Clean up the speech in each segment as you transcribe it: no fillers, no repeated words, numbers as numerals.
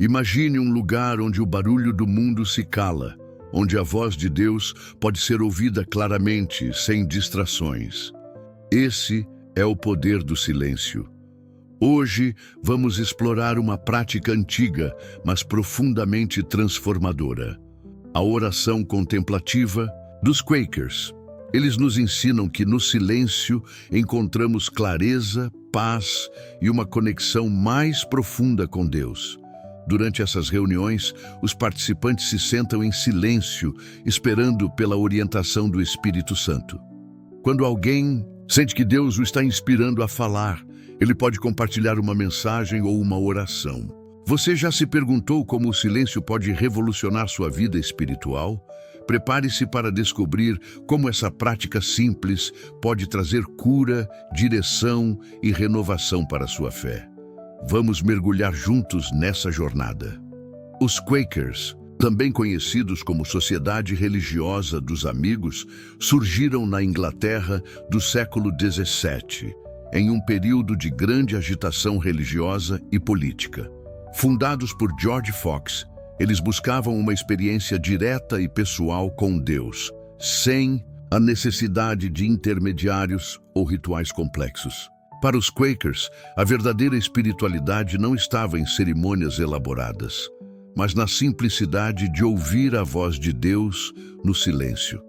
Imagine um lugar onde o barulho do mundo se cala, onde a voz de Deus pode ser ouvida claramente, sem distrações. Esse é o poder do silêncio. Hoje vamos explorar uma prática antiga, mas profundamente transformadora: a oração contemplativa dos Quakers. Eles nos ensinam que no silêncio encontramos clareza, paz e uma conexão mais profunda com Deus. Durante essas reuniões, os participantes se sentam em silêncio, esperando pela orientação do Espírito Santo. Quando alguém sente que Deus o está inspirando a falar, ele pode compartilhar uma mensagem ou uma oração. Você já se perguntou como o silêncio pode revolucionar sua vida espiritual? Prepare-se para descobrir como essa prática simples pode trazer cura, direção e renovação para a sua fé. Vamos mergulhar juntos nessa jornada. Os Quakers, também conhecidos como Sociedade Religiosa dos Amigos, surgiram na Inglaterra do século XVII, em um período de grande agitação religiosa e política. Fundados por George Fox, eles buscavam uma experiência direta e pessoal com Deus, sem a necessidade de intermediários ou rituais complexos. Para os Quakers, a verdadeira espiritualidade não estava em cerimônias elaboradas, mas na simplicidade de ouvir a voz de Deus no silêncio.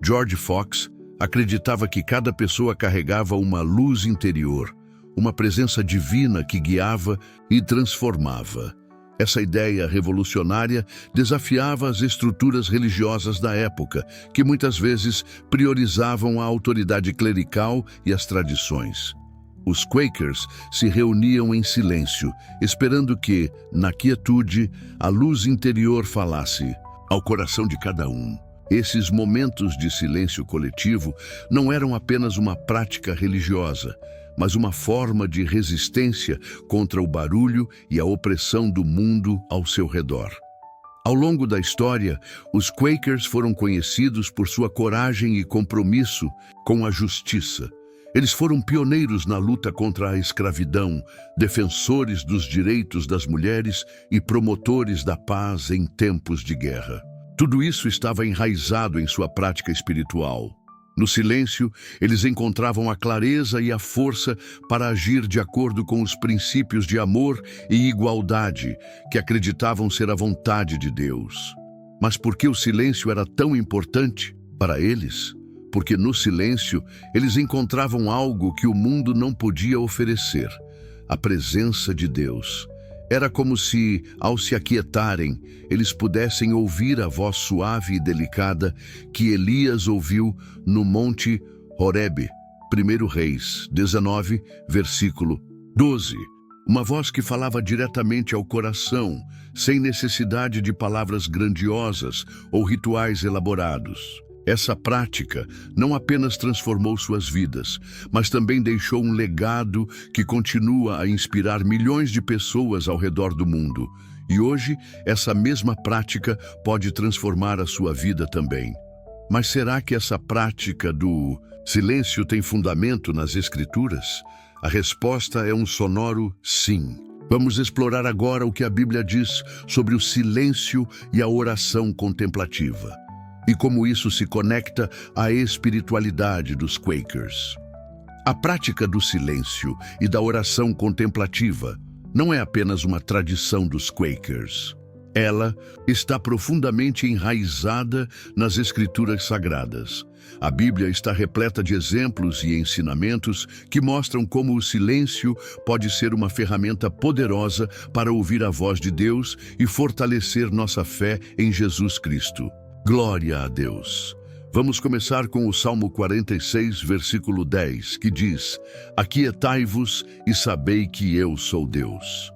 George Fox acreditava que cada pessoa carregava uma luz interior, uma presença divina que guiava e transformava. Essa ideia revolucionária desafiava as estruturas religiosas da época, que muitas vezes priorizavam a autoridade clerical e as tradições. Os Quakers se reuniam em silêncio, esperando que, na quietude, a luz interior falasse ao coração de cada um. Esses momentos de silêncio coletivo não eram apenas uma prática religiosa, mas uma forma de resistência contra o barulho e a opressão do mundo ao seu redor. Ao longo da história, os Quakers foram conhecidos por sua coragem e compromisso com a justiça. Eles foram pioneiros na luta contra a escravidão, defensores dos direitos das mulheres e promotores da paz em tempos de guerra. Tudo isso estava enraizado em sua prática espiritual. No silêncio, eles encontravam a clareza e a força para agir de acordo com os princípios de amor e igualdade que acreditavam ser a vontade de Deus. Mas por que o silêncio era tão importante para eles? Porque no silêncio eles encontravam algo que o mundo não podia oferecer: a presença de Deus. Era como se, ao se aquietarem, eles pudessem ouvir a voz suave e delicada que Elias ouviu no Monte Horebe, 1 Reis 19, versículo 12. Uma voz que falava diretamente ao coração, sem necessidade de palavras grandiosas ou rituais elaborados. Essa prática não apenas transformou suas vidas, mas também deixou um legado que continua a inspirar milhões de pessoas ao redor do mundo. E hoje, essa mesma prática pode transformar a sua vida também. Mas será que essa prática do silêncio tem fundamento nas Escrituras? A resposta é um sonoro sim. Vamos explorar agora o que a Bíblia diz sobre o silêncio e a oração contemplativa, e como isso se conecta à espiritualidade dos Quakers. A prática do silêncio e da oração contemplativa não é apenas uma tradição dos Quakers. Ela está profundamente enraizada nas Escrituras Sagradas. A Bíblia está repleta de exemplos e ensinamentos que mostram como o silêncio pode ser uma ferramenta poderosa para ouvir a voz de Deus e fortalecer nossa fé em Jesus Cristo. Glória a Deus! Vamos começar com o Salmo 46, versículo 10, que diz: Aquietai-vos e sabei que eu sou Deus.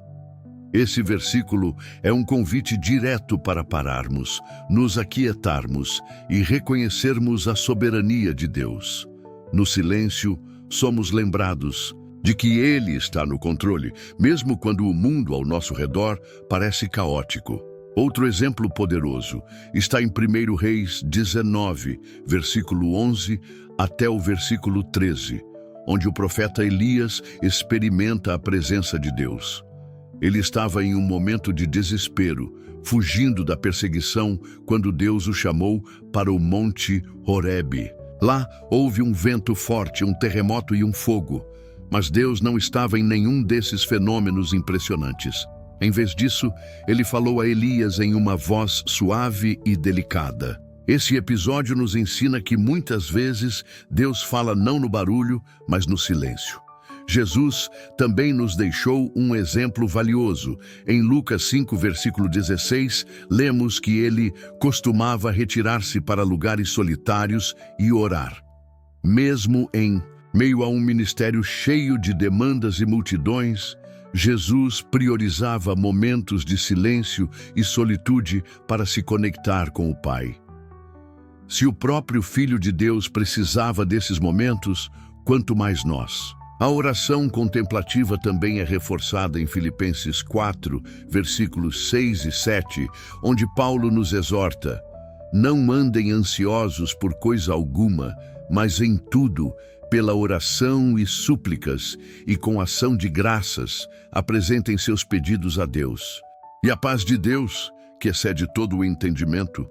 Esse versículo é um convite direto para pararmos, nos aquietarmos e reconhecermos a soberania de Deus. No silêncio, somos lembrados de que Ele está no controle, mesmo quando o mundo ao nosso redor parece caótico. Outro exemplo poderoso está em 1 Reis 19, versículo 11 até o versículo 13, onde o profeta Elias experimenta a presença de Deus. Ele estava em um momento de desespero, fugindo da perseguição, quando Deus o chamou para o Monte Horebe. Lá houve um vento forte, um terremoto e um fogo. Mas Deus não estava em nenhum desses fenômenos impressionantes. Em vez disso, ele falou a Elias em uma voz suave e delicada. Esse episódio nos ensina que muitas vezes Deus fala não no barulho, mas no silêncio. Jesus também nos deixou um exemplo valioso. Em Lucas 5, versículo 16, lemos que ele costumava retirar-se para lugares solitários e orar. Mesmo em meio a um ministério cheio de demandas e multidões, Jesus priorizava momentos de silêncio e solitude para se conectar com o Pai. Se o próprio Filho de Deus precisava desses momentos, quanto mais nós. A oração contemplativa também é reforçada em Filipenses 4, versículos 6 e 7, onde Paulo nos exorta: não andem ansiosos por coisa alguma, mas em tudo, pela oração e súplicas, e com ação de graças, apresentem seus pedidos a Deus. E a paz de Deus, que excede todo o entendimento,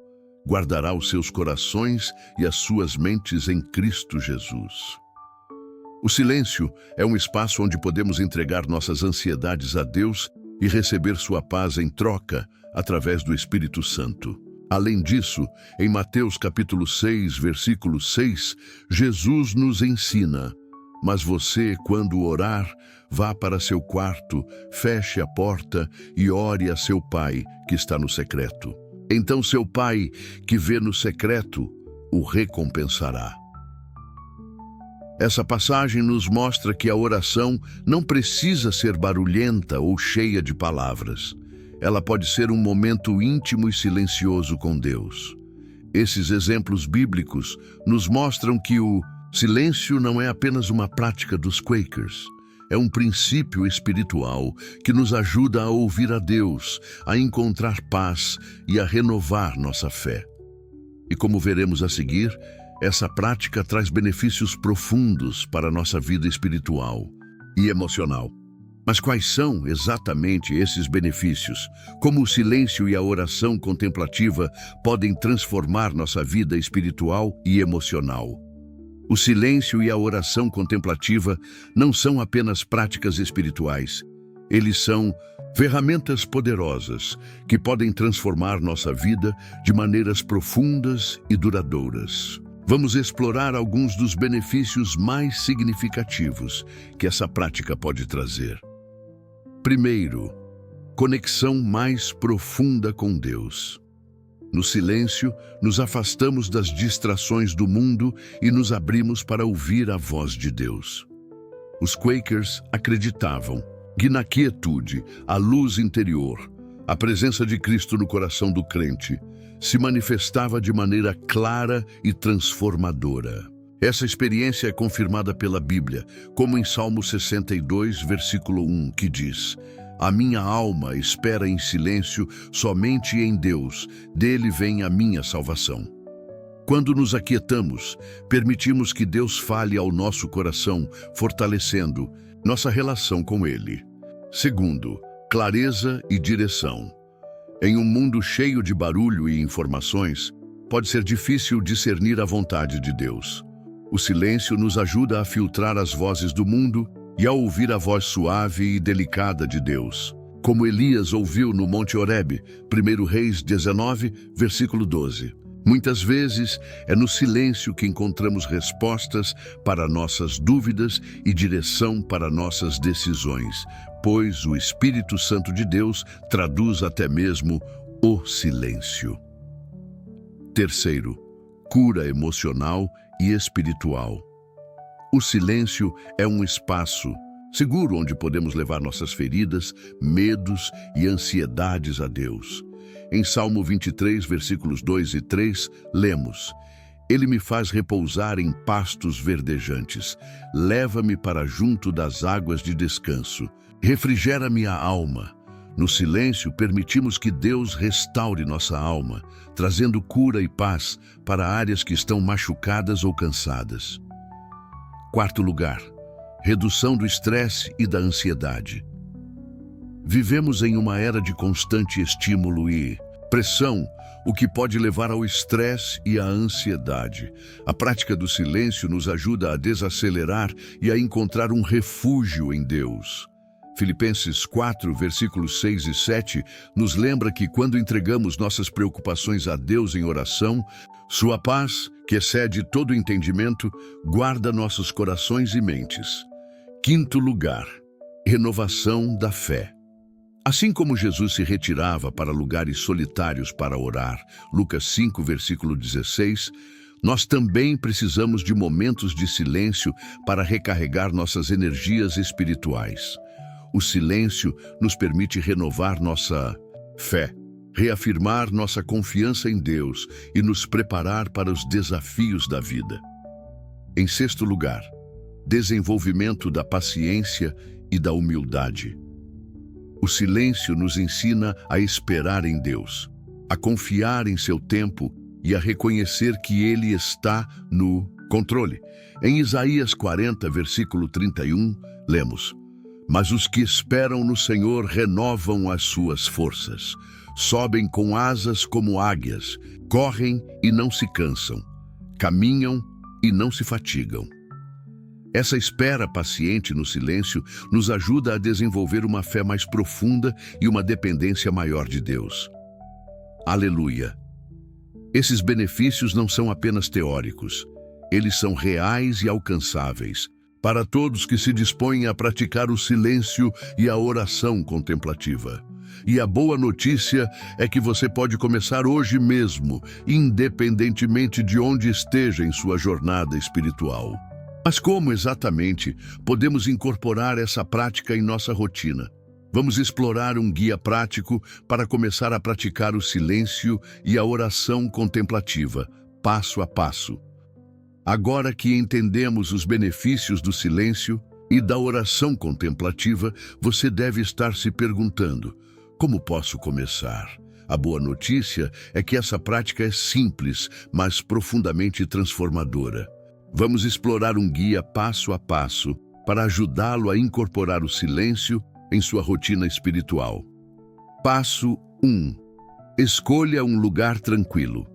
guardará os seus corações e as suas mentes em Cristo Jesus. O silêncio é um espaço onde podemos entregar nossas ansiedades a Deus e receber sua paz em troca, através do Espírito Santo. Além disso, em Mateus capítulo 6, versículo 6, Jesus nos ensina: mas você, quando orar, vá para seu quarto, feche a porta e ore a seu Pai, que está no secreto. Então seu Pai, que vê no secreto, o recompensará. Essa passagem nos mostra que a oração não precisa ser barulhenta ou cheia de palavras. Ela pode ser um momento íntimo e silencioso com Deus. Esses exemplos bíblicos nos mostram que o silêncio não é apenas uma prática dos Quakers. É um princípio espiritual que nos ajuda a ouvir a Deus, a encontrar paz e a renovar nossa fé. E como veremos a seguir, essa prática traz benefícios profundos para a nossa vida espiritual e emocional. Mas quais são exatamente esses benefícios? Como o silêncio e a oração contemplativa podem transformar nossa vida espiritual e emocional? O silêncio e a oração contemplativa não são apenas práticas espirituais. Eles são ferramentas poderosas que podem transformar nossa vida de maneiras profundas e duradouras. Vamos explorar alguns dos benefícios mais significativos que essa prática pode trazer. Primeiro, conexão mais profunda com Deus. No silêncio, nos afastamos das distrações do mundo e nos abrimos para ouvir a voz de Deus. Os Quakers acreditavam que na quietude, a luz interior, a presença de Cristo no coração do crente, se manifestava de maneira clara e transformadora. Essa experiência é confirmada pela Bíblia, como em Salmo 62, versículo 1, que diz: a minha alma espera em silêncio somente em Deus, dele vem a minha salvação. Quando nos aquietamos, permitimos que Deus fale ao nosso coração, fortalecendo nossa relação com Ele. Segundo, clareza e direção. Em um mundo cheio de barulho e informações, pode ser difícil discernir a vontade de Deus. O silêncio nos ajuda a filtrar as vozes do mundo e a ouvir a voz suave e delicada de Deus, como Elias ouviu no Monte Horebe, 1 Reis 19, versículo 12. Muitas vezes é no silêncio que encontramos respostas para nossas dúvidas e direção para nossas decisões, pois o Espírito Santo de Deus traduz até mesmo o silêncio. Terceiro, cura emocional e espiritual. O silêncio é um espaço seguro onde podemos levar nossas feridas, medos e ansiedades a Deus. Em Salmo 23, versículos 2 e 3, lemos: Ele me faz repousar em pastos verdejantes, leva-me para junto das águas de descanso, refrigera-me a alma. No silêncio, permitimos que Deus restaure nossa alma, trazendo cura e paz para áreas que estão machucadas ou cansadas. Quarto lugar, redução do estresse e da ansiedade. Vivemos em uma era de constante estímulo e pressão, o que pode levar ao estresse e à ansiedade. A prática do silêncio nos ajuda a desacelerar e a encontrar um refúgio em Deus. Filipenses 4, versículos 6 e 7, nos lembra que quando entregamos nossas preocupações a Deus em oração, sua paz, que excede todo entendimento, guarda nossos corações e mentes. Quinto lugar, renovação da fé. Assim como Jesus se retirava para lugares solitários para orar, Lucas 5, versículo 16, nós também precisamos de momentos de silêncio para recarregar nossas energias espirituais. O silêncio nos permite renovar nossa fé, reafirmar nossa confiança em Deus e nos preparar para os desafios da vida. Em sexto lugar, desenvolvimento da paciência e da humildade. O silêncio nos ensina a esperar em Deus, a confiar em seu tempo e a reconhecer que Ele está no controle. Em Isaías 40, versículo 31, lemos: Mas os que esperam no Senhor renovam as suas forças, sobem com asas como águias, correm e não se cansam, caminham e não se fatigam. Essa espera paciente no silêncio nos ajuda a desenvolver uma fé mais profunda e uma dependência maior de Deus. Aleluia! Esses benefícios não são apenas teóricos, eles são reais e alcançáveis para todos que se dispõem a praticar o silêncio e a oração contemplativa. E a boa notícia é que você pode começar hoje mesmo, independentemente de onde esteja em sua jornada espiritual. Mas como exatamente podemos incorporar essa prática em nossa rotina? Vamos explorar um guia prático para começar a praticar o silêncio e a oração contemplativa, passo a passo. Agora que entendemos os benefícios do silêncio e da oração contemplativa, você deve estar se perguntando: como posso começar? A boa notícia é que essa prática é simples, mas profundamente transformadora. Vamos explorar um guia passo a passo para ajudá-lo a incorporar o silêncio em sua rotina espiritual. Passo 1. Escolha um lugar tranquilo.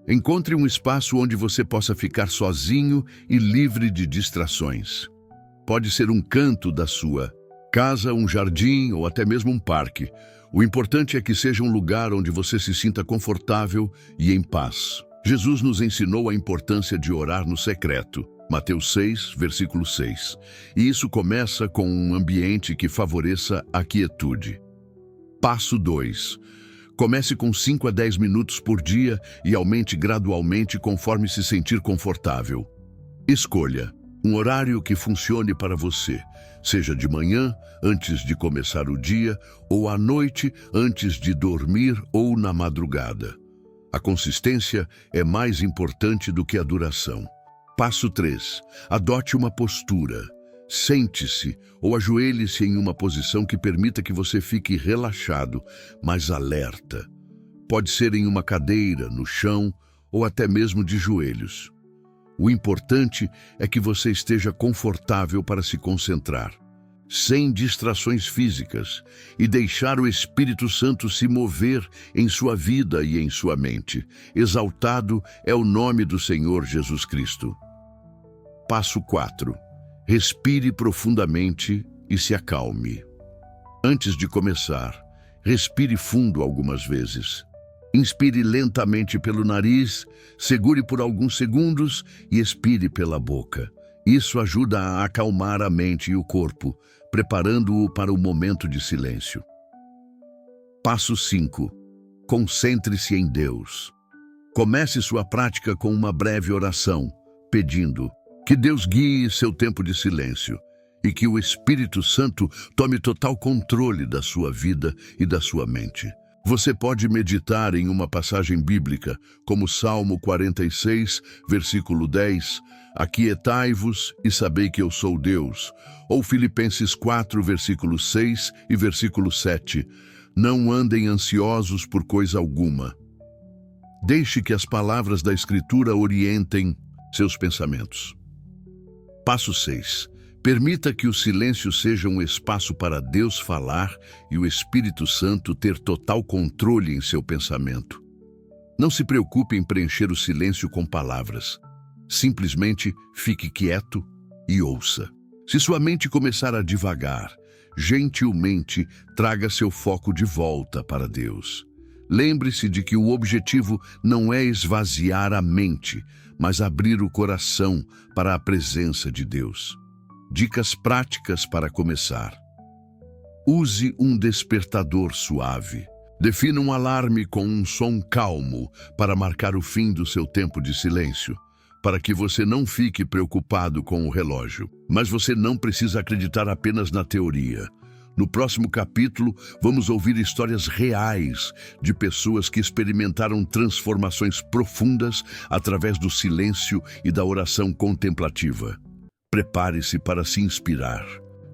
Encontre um espaço onde você possa ficar sozinho e livre de distrações. Pode ser um canto da sua casa, um jardim ou até mesmo um parque. O importante é que seja um lugar onde você se sinta confortável e em paz. Jesus nos ensinou a importância de orar no secreto, Mateus 6, versículo 6. E isso começa com um ambiente que favoreça a quietude. Passo 2. Comece com 5 a 10 minutos por dia e aumente gradualmente conforme se sentir confortável. Escolha um horário que funcione para você, seja de manhã, antes de começar o dia, ou à noite, antes de dormir ou na madrugada. A consistência é mais importante do que a duração. Passo 3. Adote uma postura. Sente-se ou ajoelhe-se em uma posição que permita que você fique relaxado, mas alerta. Pode ser em uma cadeira, no chão ou até mesmo de joelhos. O importante é que você esteja confortável para se concentrar, sem distrações físicas, e deixar o Espírito Santo se mover em sua vida e em sua mente. Exaltado é o nome do Senhor Jesus Cristo. Passo 4. Respire profundamente e se acalme. Antes de começar, respire fundo algumas vezes. Inspire lentamente pelo nariz, segure por alguns segundos e expire pela boca. Isso ajuda a acalmar a mente e o corpo, preparando-o para o momento de silêncio. Passo 5. Concentre-se em Deus. Comece sua prática com uma breve oração, pedindo que Deus guie seu tempo de silêncio e que o Espírito Santo tome total controle da sua vida e da sua mente. Você pode meditar em uma passagem bíblica, como Salmo 46, versículo 10, Aquietai-vos e sabei que eu sou Deus, ou Filipenses 4, versículo 6 e versículo 7, Não andem ansiosos por coisa alguma. Deixe que as palavras da Escritura orientem seus pensamentos. Passo 6. Permita que o silêncio seja um espaço para Deus falar e o Espírito Santo ter total controle em seu pensamento. Não se preocupe em preencher o silêncio com palavras. Simplesmente fique quieto e ouça. Se sua mente começar a divagar, gentilmente traga seu foco de volta para Deus. Lembre-se de que o objetivo não é esvaziar a mente, mas abrir o coração para a presença de Deus. Dicas práticas para começar. Use um despertador suave. Defina um alarme com um som calmo para marcar o fim do seu tempo de silêncio, para que você não fique preocupado com o relógio. Mas você não precisa acreditar apenas na teoria. No próximo capítulo, vamos ouvir histórias reais de pessoas que experimentaram transformações profundas através do silêncio e da oração contemplativa. Prepare-se para se inspirar.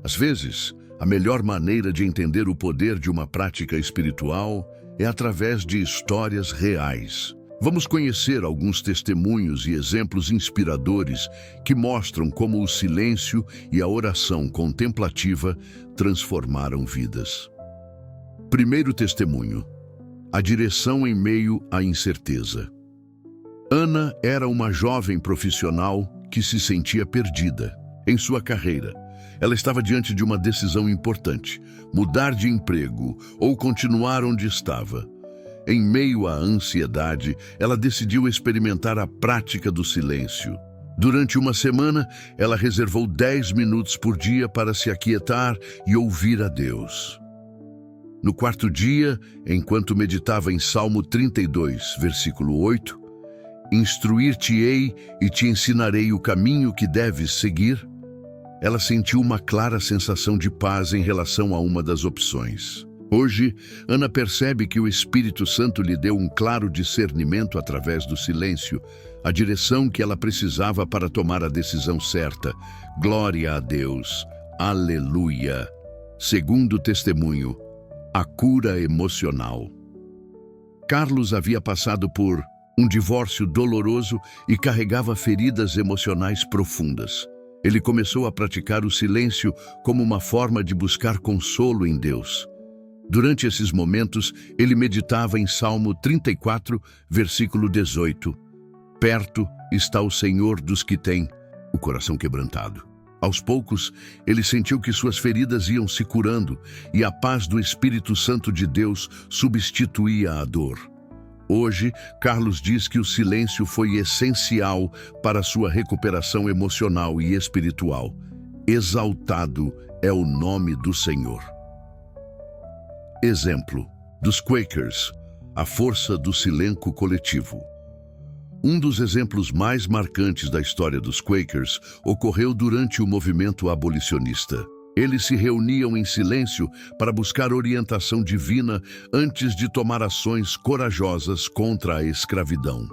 Às vezes, a melhor maneira de entender o poder de uma prática espiritual é através de histórias reais. Vamos conhecer alguns testemunhos e exemplos inspiradores que mostram como o silêncio e a oração contemplativa transformaram vidas. Primeiro testemunho: a direção em meio à incerteza. Ana era uma jovem profissional que se sentia perdida em sua carreira. Ela estava diante de uma decisão importante: mudar de emprego ou continuar onde estava. Em meio à ansiedade, ela decidiu experimentar a prática do silêncio. Durante uma semana, ela reservou 10 minutos por dia para se aquietar e ouvir a Deus. No quarto dia, enquanto meditava em Salmo 32, versículo 8, "Instruir-te-ei e te ensinarei o caminho que deves seguir", ela sentiu uma clara sensação de paz em relação a uma das opções. Hoje, Ana percebe que o Espírito Santo lhe deu um claro discernimento através do silêncio, a direção que ela precisava para tomar a decisão certa. Glória a Deus! Aleluia! Segundo testemunho: a cura emocional. Carlos havia passado por um divórcio doloroso e carregava feridas emocionais profundas. Ele começou a praticar o silêncio como uma forma de buscar consolo em Deus. Durante esses momentos, ele meditava em Salmo 34, versículo 18. "Perto está o Senhor dos que têm o coração quebrantado." Aos poucos, ele sentiu que suas feridas iam se curando e a paz do Espírito Santo de Deus substituía a dor. Hoje, Carlos diz que o silêncio foi essencial para sua recuperação emocional e espiritual. Exaltado é o nome do Senhor. Exemplo dos Quakers, a força do silêncio coletivo. Um dos exemplos mais marcantes da história dos Quakers ocorreu durante o movimento abolicionista. Eles se reuniam em silêncio para buscar orientação divina antes de tomar ações corajosas contra a escravidão.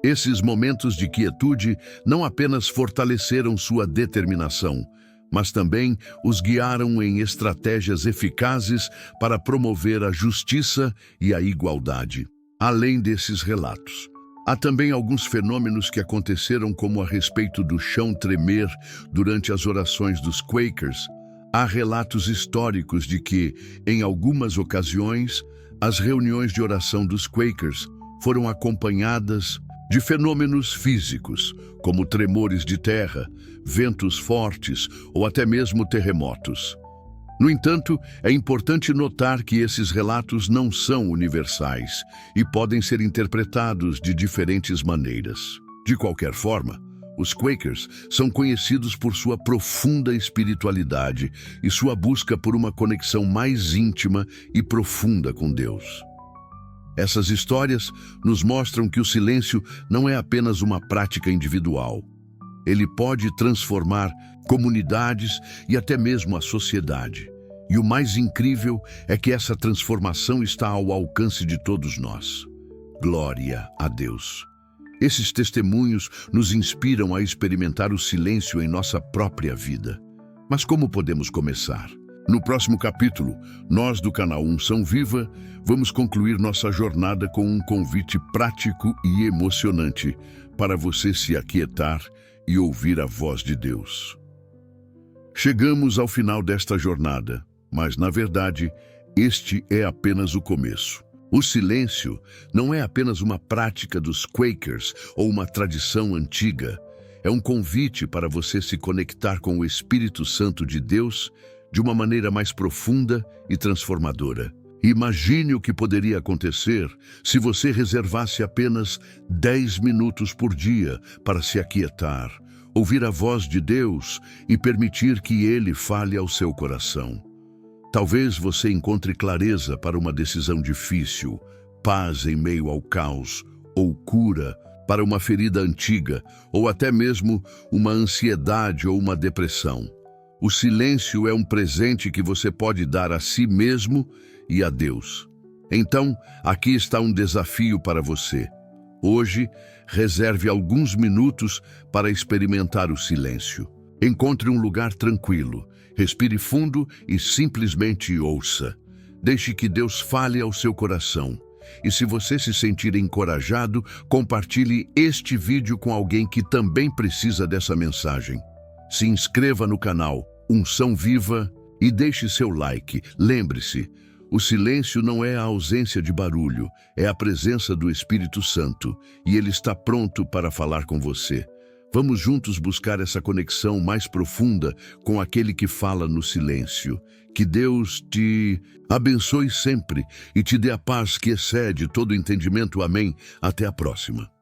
Esses momentos de quietude não apenas fortaleceram sua determinação, mas também os guiaram em estratégias eficazes para promover a justiça e a igualdade. Além desses relatos, há também alguns fenômenos que aconteceram, como a respeito do chão tremer durante as orações dos Quakers. Há relatos históricos de que, em algumas ocasiões, as reuniões de oração dos Quakers foram acompanhadas de fenômenos físicos, como tremores de terra, ventos fortes ou até mesmo terremotos. No entanto, é importante notar que esses relatos não são universais e podem ser interpretados de diferentes maneiras. De qualquer forma, os Quakers são conhecidos por sua profunda espiritualidade e sua busca por uma conexão mais íntima e profunda com Deus. Essas histórias nos mostram que o silêncio não é apenas uma prática individual. Ele pode transformar comunidades e até mesmo a sociedade. E o mais incrível é que essa transformação está ao alcance de todos nós. Glória a Deus! Esses testemunhos nos inspiram a experimentar o silêncio em nossa própria vida. Mas como podemos começar? No próximo capítulo, nós do canal Unção Viva vamos concluir nossa jornada com um convite prático e emocionante para você se aquietar e ouvir a voz de Deus. Chegamos ao final desta jornada, mas, na verdade, este é apenas o começo. O silêncio não é apenas uma prática dos Quakers ou uma tradição antiga. É um convite para você se conectar com o Espírito Santo de Deus de uma maneira mais profunda e transformadora. Imagine o que poderia acontecer se você reservasse apenas 10 minutos por dia para se aquietar, ouvir a voz de Deus e permitir que Ele fale ao seu coração. Talvez você encontre clareza para uma decisão difícil, paz em meio ao caos, ou cura para uma ferida antiga, ou até mesmo uma ansiedade ou uma depressão. O silêncio é um presente que você pode dar a si mesmo e a Deus. Então, aqui está um desafio para você. Hoje, reserve alguns minutos para experimentar o silêncio. Encontre um lugar tranquilo, respire fundo e simplesmente ouça. Deixe que Deus fale ao seu coração. E se você se sentir encorajado, compartilhe este vídeo com alguém que também precisa dessa mensagem. Se inscreva no canal Unção Viva e deixe seu like. Lembre-se, o silêncio não é a ausência de barulho, é a presença do Espírito Santo, e Ele está pronto para falar com você. Vamos juntos buscar essa conexão mais profunda com aquele que fala no silêncio. Que Deus te abençoe sempre e te dê a paz que excede todo entendimento. Amém. Até a próxima.